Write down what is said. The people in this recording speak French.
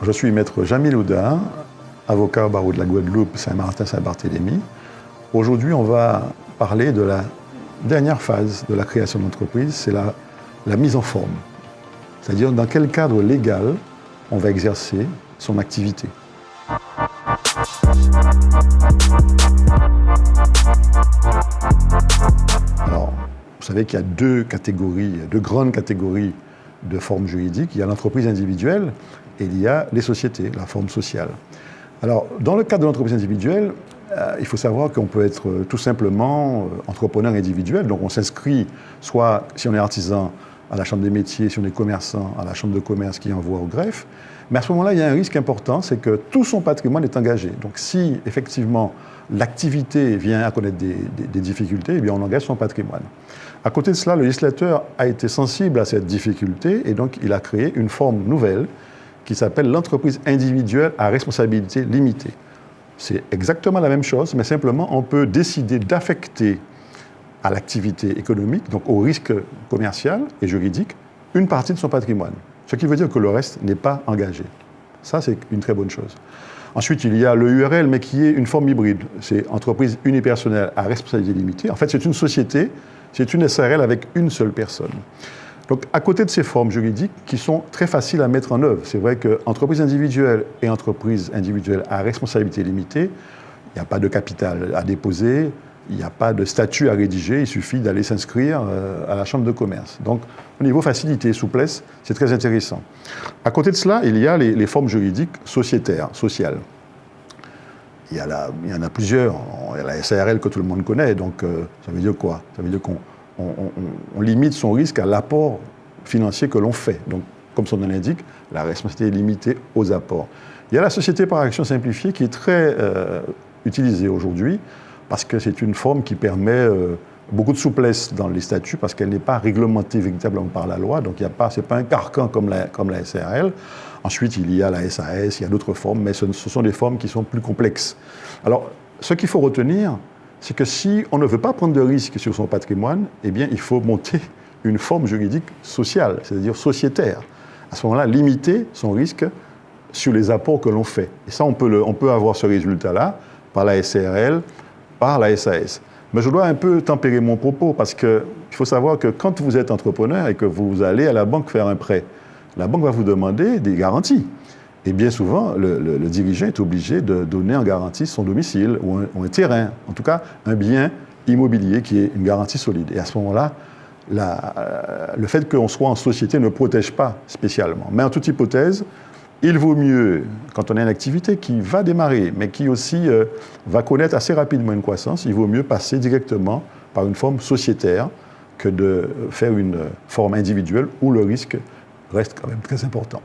Je suis maître Jamil Ouda, avocat au barreau de la Guadeloupe, Saint-Martin, Saint-Barthélemy. Aujourd'hui, on va parler de la dernière phase de la création d'entreprise, c'est la mise en forme. C'est-à-dire dans quel cadre légal on va exercer son activité. Alors, vous savez qu'il y a deux grandes catégories de formes juridiques. Il y a l'entreprise individuelle et il y a les sociétés, la forme sociale. Alors, dans le cadre de l'entreprise individuelle, il faut savoir qu'on peut être tout simplement entrepreneur individuel. Donc, on s'inscrit soit, si on est artisan, à la chambre des métiers, si on est commerçant, à la chambre de commerce qui envoie au greffe. Mais à ce moment-là, il y a un risque important, c'est que tout son patrimoine est engagé. Donc, si effectivement l'activité vient à connaître des difficultés, eh bien, on engage son patrimoine. À côté de cela, le législateur a été sensible à cette difficulté et donc il a créé une forme nouvelle qui s'appelle l'entreprise individuelle à responsabilité limitée. C'est exactement la même chose, mais simplement on peut décider d'affecter à l'activité économique, donc au risque commercial et juridique, une partie de son patrimoine. Ce qui veut dire que le reste n'est pas engagé. Ça, c'est une très bonne chose. Ensuite, il y a le URL, mais qui est une forme hybride. C'est entreprise unipersonnelle à responsabilité limitée. En fait, c'est une société, c'est une SARL avec une seule personne. Donc, à côté de ces formes juridiques qui sont très faciles à mettre en œuvre, c'est vrai qu'entreprise individuelle et entreprise individuelle à responsabilité limitée, il n'y a pas de capital à déposer, il n'y a pas de statut à rédiger, il suffit d'aller s'inscrire à la chambre de commerce. Donc, au niveau facilité, souplesse, c'est très intéressant. À côté de cela, il y a les formes juridiques sociétaires, sociales. Il y en a plusieurs. Il y a la SARL que tout le monde connaît, donc ça veut dire quoi? Ça veut dire qu'on limite son risque à l'apport financier que l'on fait. Donc, comme son nom l'indique, la responsabilité est limitée aux apports. Il y a la société par action simplifiée qui est très utilisée aujourd'hui, parce que c'est une forme qui permet beaucoup de souplesse dans les statuts, parce qu'elle n'est pas réglementée véritablement par la loi, donc ce n'est pas un carcan comme la SARL. Ensuite, il y a la SAS, il y a d'autres formes, mais ce sont des formes qui sont plus complexes. Alors, ce qu'il faut retenir, c'est que si on ne veut pas prendre de risques sur son patrimoine, eh bien, il faut monter une forme juridique sociale, c'est-à-dire sociétaire. À ce moment-là, limiter son risque sur les apports que l'on fait. Et ça, on peut avoir ce résultat-là par la SARL, par la SAS. Mais je dois un peu tempérer mon propos parce qu'il faut savoir que quand vous êtes entrepreneur et que vous allez à la banque faire un prêt, la banque va vous demander des garanties. Et bien souvent, le dirigeant est obligé de donner en garantie son domicile ou un terrain, en tout cas un bien immobilier qui est une garantie solide. Et à ce moment-là, le fait qu'on soit en société ne protège pas spécialement. Mais en toute hypothèse, il vaut mieux, quand on a une activité qui va démarrer, mais qui aussi va connaître assez rapidement une croissance, il vaut mieux passer directement par une forme sociétaire que de faire une forme individuelle où le risque reste quand même très important.